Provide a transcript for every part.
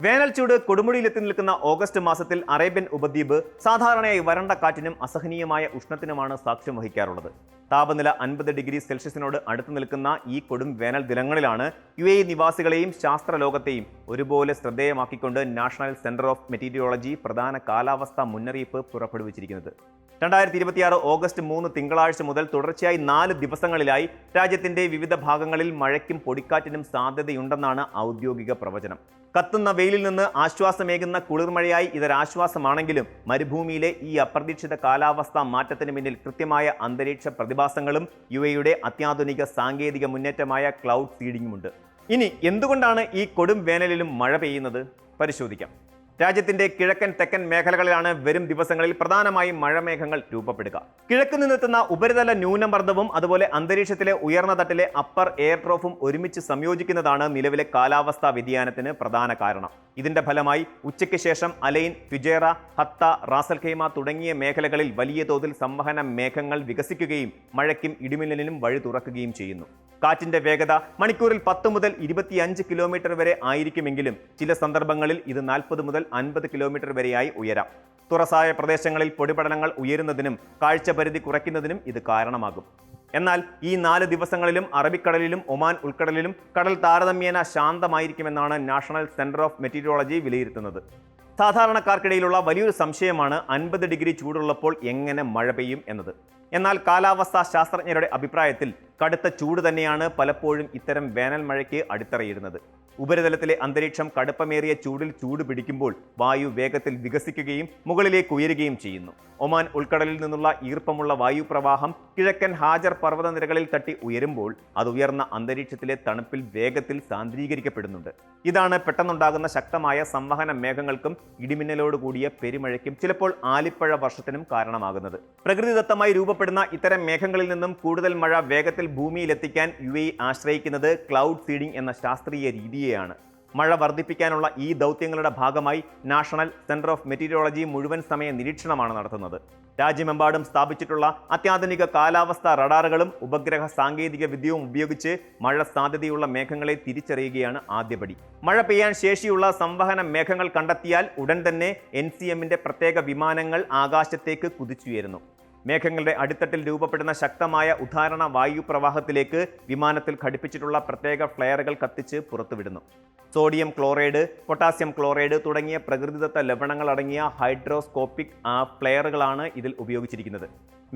വേനൽ ചൂട് കൊടുമുടിയിലെത്തി നിൽക്കുന്ന ഓഗസ്റ്റ് മാസത്തിൽ അറേബ്യൻ ഉപദ്വീപ് സാധാരണയായി വരണ്ട കാറ്റിനും അസഹനീയമായ ഉഷ്ണത്തിനുമാണ് സാക്ഷ്യം വഹിക്കാറുള്ളത്. താപനില 50 ഡിഗ്രി സെൽഷ്യസിനോട് അടുത്തു നിൽക്കുന്ന ഈ കൊടും വേനൽ ദിനങ്ങളിലാണ് UAE നിവാസികളെയും ശാസ്ത്രലോകത്തെയും ഒരുപോലെ ശ്രദ്ധേയമാക്കിക്കൊണ്ട് നാഷണൽ സെന്റർ ഓഫ് മെറ്റീരിയോളജി പ്രധാന കാലാവസ്ഥാ മുന്നറിയിപ്പ് പുറപ്പെടുവിച്ചിരിക്കുന്നത്. 2026 ഓഗസ്റ്റ് 3 തിങ്കളാഴ്ച മുതൽ തുടർച്ചയായി 4 ദിവസങ്ങളിലായി രാജ്യത്തിന്റെ വിവിധ ഭാഗങ്ങളിൽ മഴയ്ക്കും പൊടിക്കാറ്റിനും സാധ്യതയുണ്ടെന്നാണ് ഔദ്യോഗിക പ്രവചനം. കത്തുന്ന വെയിലിൽ നിന്ന് ആശ്വാസമേകുന്ന കുളിർമഴയായി ഇതൊരാശ്വാസമാണെങ്കിലും മരുഭൂമിയിലെ ഈ അപ്രതീക്ഷിത കാലാവസ്ഥാ മാറ്റത്തിന് പിന്നിൽ കൃത്യമായ അന്തരീക്ഷ പ്രതിഭാസങ്ങളും UAEയുടെ അത്യാധുനിക സാങ്കേതിക മുന്നേറ്റമായ ക്ലൗഡ് സീഡിംഗുമുണ്ട്. ഇനി എന്തുകൊണ്ടാണ് ഈ കൊടും വേനലിലും മഴ പെയ്യുന്നത്? പരിശോധിക്കാം. രാജ്യത്തിന്റെ കിഴക്കൻ തെക്കൻ മേഖലകളിലാണ് വരും ദിവസങ്ങളിൽ പ്രധാനമായും മഴമേഘങ്ങൾ രൂപപ്പെടുക. കിഴക്ക് നിന്നെത്തുന്ന ഉപരിതല ന്യൂനമർദ്ദവും അതുപോലെ അന്തരീക്ഷത്തിലെ ഉയർന്ന തട്ടിലെ അപ്പർ എയർ ട്രോഫും ഒരുമിച്ച് സംയോജിക്കുന്നതാണ് നിലവിലെ കാലാവസ്ഥാ വ്യതിയാനത്തിന് പ്രധാന കാരണം. ഇതിന്റെ ഫലമായി ഉച്ചയ്ക്ക് ശേഷം അലൈൻ, ഫുജൈറ, ഹത്ത, റാസൽ ഖൈമ തുടങ്ങിയ മേഖലകളിൽ വലിയ തോതിൽ സംവഹന മേഘങ്ങൾ വികസിക്കുകയും മഴയ്ക്കും ഇടിമിന്നലിനും വഴി തുറക്കുകയും ചെയ്യുന്നു. കാറ്റിന്റെ വേഗത മണിക്കൂറിൽ 10 മുതൽ 25 കിലോമീറ്റർ വരെ ആയിരിക്കുമെങ്കിലും ചില സന്ദർഭങ്ങളിൽ ഇത് 40 മുതൽ 50 കിലോമീറ്റർ വരെയായി ഉയരാം. തുറസായ പ്രദേശങ്ങളിൽ പൊടിപടലങ്ങൾ ഉയരുന്നതിനും കാഴ്ചപരിധി കുറയ്ക്കുന്നതിനും ഇത് കാരണമാകും. എന്നാൽ ഈ 4 ദിവസങ്ങളിലും അറബിക്കടലിലും ഒമാൻ ഉൾക്കടലിലും കടൽ താരതമ്യേന ശാന്തമായിരിക്കുമെന്നാണ് നാഷണൽ സെന്റർ ഓഫ് മെറ്റീരിയോളജി വിലയിരുത്തുന്നത്. സാധാരണക്കാർക്കിടയിലുള്ള വലിയൊരു സംശയമാണ് 50 ഡിഗ്രി ചൂടുള്ളപ്പോൾ എങ്ങനെ മഴ പെയ്യും എന്നത്. എന്നാൽ കാലാവസ്ഥാ ശാസ്ത്രജ്ഞരുടെ അഭിപ്രായത്തിൽ കടുത്ത ചൂട് തന്നെയാണ് പലപ്പോഴും ഇത്തരം വേനൽ മഴയ്ക്ക് അടിത്തറയിടുന്നത്. ഉപരിതലത്തിലെ അന്തരീക്ഷം കടുപ്പമേറിയ ചൂടിൽ ചൂട് പിടിക്കുമ്പോൾ വായു വേഗത്തിൽ വികസിക്കുകയും മുകളിലേക്ക് ഉയരുകയും ചെയ്യുന്നു. ഒമാൻ ഉൾക്കടലിൽ നിന്നുള്ള ഈർപ്പമുള്ള വായുപ്രവാഹം കിഴക്കൻ ഹാജർ പർവ്വതനിരകളിൽ തട്ടി ഉയരുമ്പോൾ അത് ഉയർന്ന അന്തരീക്ഷത്തിലെ തണുപ്പിൽ വേഗത്തിൽ സാന്ദ്രീകരിക്കപ്പെടുന്നുണ്ട്. ഇതാണ് പെട്ടെന്നുണ്ടാകുന്ന ശക്തമായ സംവഹന മേഘങ്ങൾക്കും ഇടിമിന്നലോടുകൂടിയ പെരുമഴയ്ക്കും ചിലപ്പോൾ ആലിപ്പഴ വർഷത്തിനും കാരണമാകുന്നത്. പ്രകൃതിദത്തമായി രൂപപ്പെടുന്ന ഇത്തരം മേഘങ്ങളിൽ നിന്നും കൂടുതൽ മഴ വേഗത്തിൽ ഭൂമിയിലെത്തിക്കാൻ UAE ആശ്രയിക്കുന്നത് ക്ലൗഡ് സീഡിംഗ് എന്ന ശാസ്ത്രീയ രീതിയെയാണ്. മഴ വർദ്ധിപ്പിക്കാനുള്ള ഈ ദൗത്യങ്ങളുടെ ഭാഗമായി നാഷണൽ സെന്റർ ഓഫ് മെറ്റീരിയോളജി മുഴുവൻ സമയ നിരീക്ഷണമാണ് നടത്തുന്നത്. രാജ്യമെമ്പാടും സ്ഥാപിച്ചിട്ടുള്ള അത്യാധുനിക കാലാവസ്ഥാ റഡാറുകളും ഉപഗ്രഹ സാങ്കേതിക വിദ്യയും ഉപയോഗിച്ച് മഴ സാധ്യതയുള്ള മേഘങ്ങളെ തിരിച്ചറിയുകയാണ് ആദ്യപടി. മഴ പെയ്യാൻ ശേഷിയുള്ള സംവഹന മേഘങ്ങൾ കണ്ടെത്തിയാൽ ഉടൻ തന്നെ NCMന്റെ പ്രത്യേക വിമാനങ്ങൾ ആകാശത്തേക്ക് കുതിച്ചുയരുന്നു. മേഘങ്ങളുടെ അടിത്തട്ടിൽ രൂപപ്പെടുന്ന ശക്തമായ ഉദാഹരണ വായുപ്രവാഹത്തിലേക്ക് വിമാനത്തിൽ ഘടിപ്പിച്ചിട്ടുള്ള പ്രത്യേക ഫ്ലെയറുകൾ കത്തിച്ച് പുറത്തുവിടുന്നു. സോഡിയം ക്ലോറൈഡ്, പൊട്ടാസ്യം ക്ലോറൈഡ് തുടങ്ങിയ പ്രകൃതിദത്ത ലവണങ്ങൾ അടങ്ങിയ ഹൈഡ്രോസ്കോപ്പിക് ഫ്ലെയറുകളാണ് ഇതിൽ ഉപയോഗിച്ചിരിക്കുന്നത്.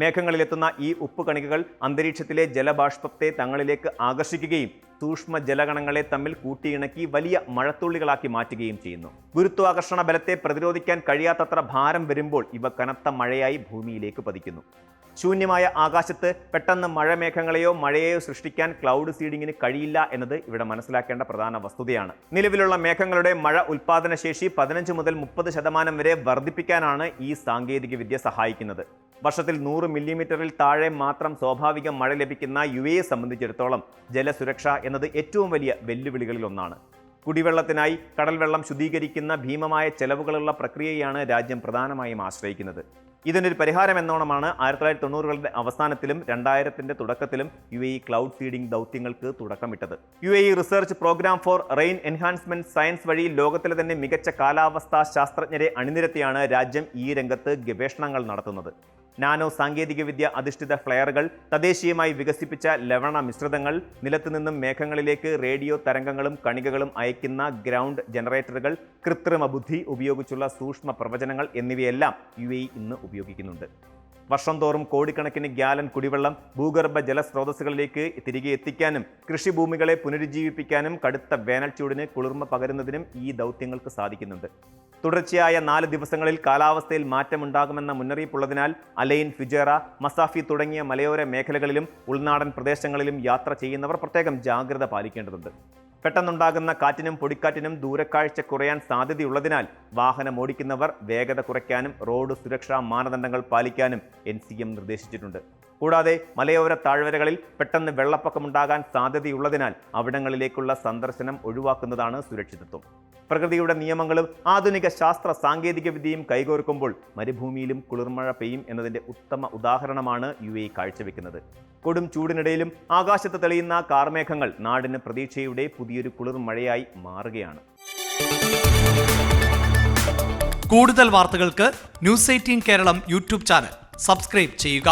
മേഘങ്ങളിലെത്തുന്ന ഈ ഉപ്പുകണികകൾ അന്തരീക്ഷത്തിലെ ജലബാഷ്പത്തെ തങ്ങളിലേക്ക് ആകർഷിക്കുകയും സൂക്ഷ്മ ജലകണങ്ങളെ തമ്മിൽ കൂട്ടിയിണക്കി വലിയ മഴത്തുള്ളികളാക്കി മാറ്റുകയും ചെയ്യുന്നു. ഗുരുത്വാകർഷണ ബലത്തെ പ്രതിരോധിക്കാൻ കഴിയാത്തത്ര ഭാരം വരുമ്പോൾ ഇവ കനത്ത മഴയായി ഭൂമിയിലേക്ക് പതിക്കുന്നു. ശൂന്യമായ ആകാശത്ത് പെട്ടെന്ന് മഴമേഘങ്ങളെയോ മഴയെയോ സൃഷ്ടിക്കാൻ ക്ലൗഡ് സീഡിങ്ങിന് കഴിയില്ല എന്നത് ഇവിടെ മനസ്സിലാക്കേണ്ട പ്രധാന വസ്തുതയാണ്. നിലവിലുള്ള മേഘങ്ങളുടെ മഴ ഉൽപാദനശേഷി 15 മുതൽ 30% വരെ വർദ്ധിപ്പിക്കാനാണ് ഈ സാങ്കേതിക വിദ്യ സഹായിക്കുന്നത്. വർഷത്തിൽ 100 മില്ലിമീറ്ററിൽ താഴെ മാത്രം സ്വാഭാവിക മഴ ലഭിക്കുന്ന UAE സംബന്ധിച്ചിടത്തോളം ജലസുരക്ഷ എന്നത് ഏറ്റവും വലിയ വെല്ലുവിളികളിൽ ഒന്നാണ്. കുടിവെള്ളത്തിനായി കടൽ വെള്ളം ശുദ്ധീകരിക്കുന്ന ഭീമമായ ചെലവുകളുള്ള പ്രക്രിയയാണ് രാജ്യം പ്രധാനമായും ആശ്രയിക്കുന്നത്. ഇതിനൊരു പരിഹാരം എന്നോണമാണ് 1990കളുടെ അവസാനത്തിലും 2000ന്റെ തുടക്കത്തിലും UAE ക്ലൗഡ് സീഡിംഗ് ദൗത്യങ്ങൾക്ക് തുടക്കമിട്ടത്. UAE research programme for rain enhancement science വഴി ലോകത്തിലെ തന്നെ മികച്ച കാലാവസ്ഥാ ശാസ്ത്രജ്ഞരെ അണിനിരത്തിയാണ് രാജ്യം ഈ രംഗത്ത് ഗവേഷണങ്ങൾ നടത്തുന്നത്. നാനോ സാങ്കേതികവിദ്യ അധിഷ്ഠിത ഫ്ലെയറുകൾ, തദ്ദേശീയമായി വികസിപ്പിച്ച ലവണ മിശ്രിതങ്ങൾ, നിലത്തുനിന്നും മേഘങ്ങളിലേക്ക് റേഡിയോ തരംഗങ്ങളും കണികകളും അയക്കുന്ന ഗ്രൗണ്ട് ജനറേറ്ററുകൾ, കൃത്രിമ ബുദ്ധി ഉപയോഗിച്ചുള്ള സൂക്ഷ്മ പ്രവചനങ്ങൾ എന്നിവയെല്ലാം UAE ഇന്ന് ഉപയോഗിക്കുന്നുണ്ട്. വർഷം തോറും കോടിക്കണക്കിന് ഗ്യാലൻ കുടിവെള്ളം ഭൂഗർഭ ജലസ്രോതസ്സുകളിലേക്ക് തിരികെ എത്തിക്കാനും കൃഷിഭൂമികളെ പുനരുജ്ജീവിപ്പിക്കാനും കടുത്ത വേനൽ ചൂടിന് കുളിർമ പകരുന്നതിനും ഈ ദൗത്യങ്ങൾക്ക് സാധിക്കുന്നുണ്ട്. തുടർച്ചയായ 4 ദിവസങ്ങളിൽ കാലാവസ്ഥയിൽ മാറ്റമുണ്ടാകുമെന്ന മുന്നറിയിപ്പുള്ളതിനാൽ അലൈൻ, ഫുജൈറ, മസാഫി തുടങ്ങിയ മലയോര മേഖലകളിലും ഉൾനാടൻ പ്രദേശങ്ങളിലും യാത്ര ചെയ്യുന്നവർ പ്രത്യേകം ജാഗ്രത പാലിക്കേണ്ടതുണ്ട്. പെട്ടെന്നുണ്ടാകുന്ന കാറ്റിനും പൊടിക്കാറ്റിനും ദൂരക്കാഴ്ച കുറയാൻ സാധ്യതയുള്ളതിനാൽ വാഹനമോടിക്കുന്നവർ വേഗത കുറയ്ക്കാനും റോഡ് സുരക്ഷാ മാനദണ്ഡങ്ങൾ പാലിക്കാനും NCM നിർദ്ദേശിച്ചിട്ടുണ്ട്. കൂടാതെ മലയോര താഴ്വരകളിൽ പെട്ടെന്ന് വെള്ളപ്പൊക്കമുണ്ടാകാൻ സാധ്യതയുള്ളതിനാൽ അവിടങ്ങളിലേക്കുള്ള സന്ദർശനം ഒഴിവാക്കുന്നതാണ് സുരക്ഷിതത്വം. പ്രകൃതിയുടെ നിയമങ്ങളും ആധുനിക ശാസ്ത്ര സാങ്കേതിക വിദ്യയും കൈകോർക്കുമ്പോൾ മരുഭൂമിയിലും കുളിർമഴ പെയ്യും എന്നതിന്റെ ഉത്തമ ഉദാഹരണമാണ് UAE കാഴ്ചവെക്കുന്നത്. കൊടും ചൂടിനിടയിലും ആകാശത്ത് തെളിയുന്ന കാർമേഘങ്ങൾ നാടിന് പ്രതീക്ഷയുടെ പുതിയൊരു കുളിർമഴയായി മാറുകയാണ്. കൂടുതൽ വാർത്തകൾക്ക് news 18 Keralam YouTube channel subscribe ചെയ്യുക.